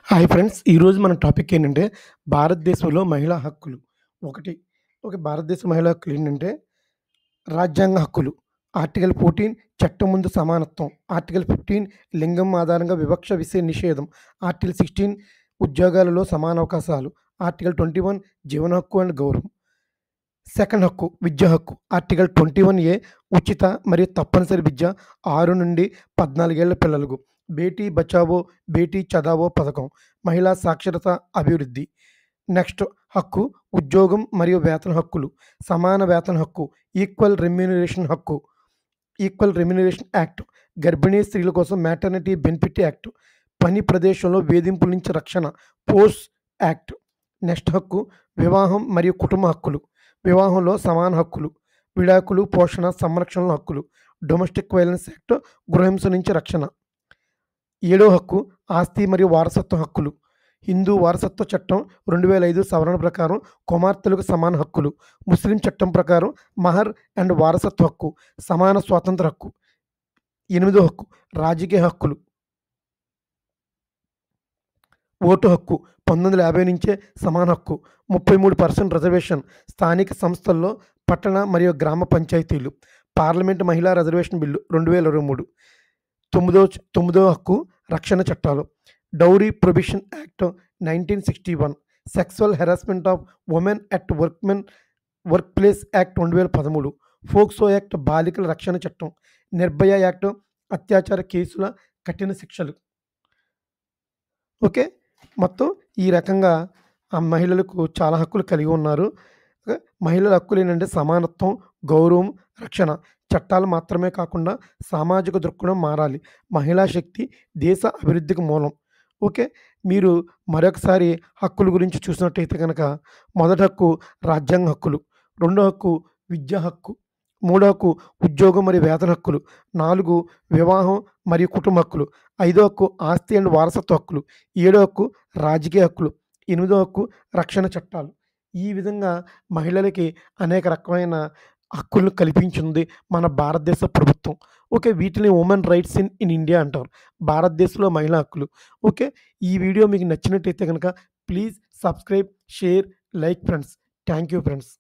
Hi friends. ఈరోజు మన topic ఏంటంటే, భారతదేశంలో మహిళా హక్కులు. ఒకటి భారతదేశ మహిళా హక్కులు ఏంటంటే, రాజ్యాంగ హక్కులు. ఆర్టికల్ 14 చట్టం ముందు సమానత్వం. ఆర్టికల్ 15 లింగం ఆధారంగా వివక్ష నిషేధం. ఆర్టికల్ 16 ఉద్యోగాలలో సమాన అవకాశాలు. ఆర్టికల్ 21 జీవన హక్కు అండ్ గౌరవం. సెకండ్ హక్కు విద్యా హక్కు. ఆర్టికల్ 21 ఉచిత మరియు తప్పనిసరి విద్య 6 నుండి 14 ఏళ్ల పిల్లలకు. బేటీ బచావో బేటీ చదావో పథకం మహిళా సాక్షరత అభివృద్ధి. నెక్స్ట్ హక్కు ఉద్యోగం మరియు వేతన హక్కులు. సమాన వేతన హక్కు. Equal remuneration act. గర్భిణీ స్త్రీల కోసం మ్యాటర్నిటీ బెనిఫిట్ యాక్ట్. పని ప్రదేశంలో వేధింపుల నుంచి రక్షణ పోస్ట్ యాక్ట్. నెక్స్ట్ హక్కు వివాహం మరియు కుటుంబ హక్కులు. వివాహంలో సమాన హక్కులు. విడాకులు పోషణ సంరక్షణ హక్కులు. డొమెస్టిక్ వైలెన్స్ యాక్ట్ గృహహింస నుంచి రక్షణ. ఏడో హక్కు ఆస్తి మరియు వారసత్వ హక్కులు. హిందూ వారసత్వ చట్టం 2005 సవరణ ప్రకారం కుమార్తెలకు సమాన హక్కులు. ముస్లిం చట్టం ప్రకారం మహర్ అండ్ వారసత్వ హక్కు. సమాన స్వాతంత్ర హక్కు. ఎనిమిదో హక్కు రాజకీయ హక్కులు. ఓటు హక్కు 1950 నుంచే సమాన హక్కు. 33% రిజర్వేషన్ స్థానిక సంస్థల్లో పట్టణ మరియు గ్రామ పంచాయతీలు. పార్లమెంటు మహిళా రిజర్వేషన్ బిల్లు 2023. తొమ్మిదో హక్కు రక్షణ చట్టాలు. Dowry prohibition act 1961. Sexual harassment of women at work place act 2013. POCSO act బాలికల రక్షణ చట్టం. నిర్భయ యాక్ట్ అత్యాచార కేసుల కఠిన శిక్షలు. ఓకే, మొత్తం ఈ రకంగా ఆ మహిళలకు చాలా హక్కులు కలిగి ఉన్నారు. మహిళల హక్కులు ఏంటంటే సమానత్వం, గౌరవం, రక్షణ. చట్టాలు మాత్రమే కాకుండా సామాజిక దృక్పథం మారాలి. మహిళా శక్తి దేశ అభివృద్ధికి మూలం. ఓకే, మీరు మరొకసారి హక్కుల గురించి చూసినట్టయితే కనుక మొదటి హక్కు రాజ్యాంగ హక్కులు. రెండో హక్కు విద్యా హక్కు. మూడో హక్కు ఉద్యోగం మరియు వేతన హక్కులు. 4 వివాహం మరియు కుటుంబ హక్కులు. 5వ హక్కు ఆస్తి అండ్ వారసత్వ హక్కులు. 7వ హక్కు రాజకీయ హక్కులు. 8వ హక్కు రక్షణ చట్టాలు. ఈ విధంగా మహిళలకి అనేక రకమైన హక్కులను కల్పించింది మన భారతదేశ ప్రభుత్వం. ఓకే, వీటిని ఉమెన్ రైట్స్ ఇన్ ఇండియా అంటారు. భారతదేశంలో మహిళా హక్కులు. ఓకే, ఈ వీడియో మీకు నచ్చినట్టయితే కనుక please subscribe, share, like friends. Thank you friends.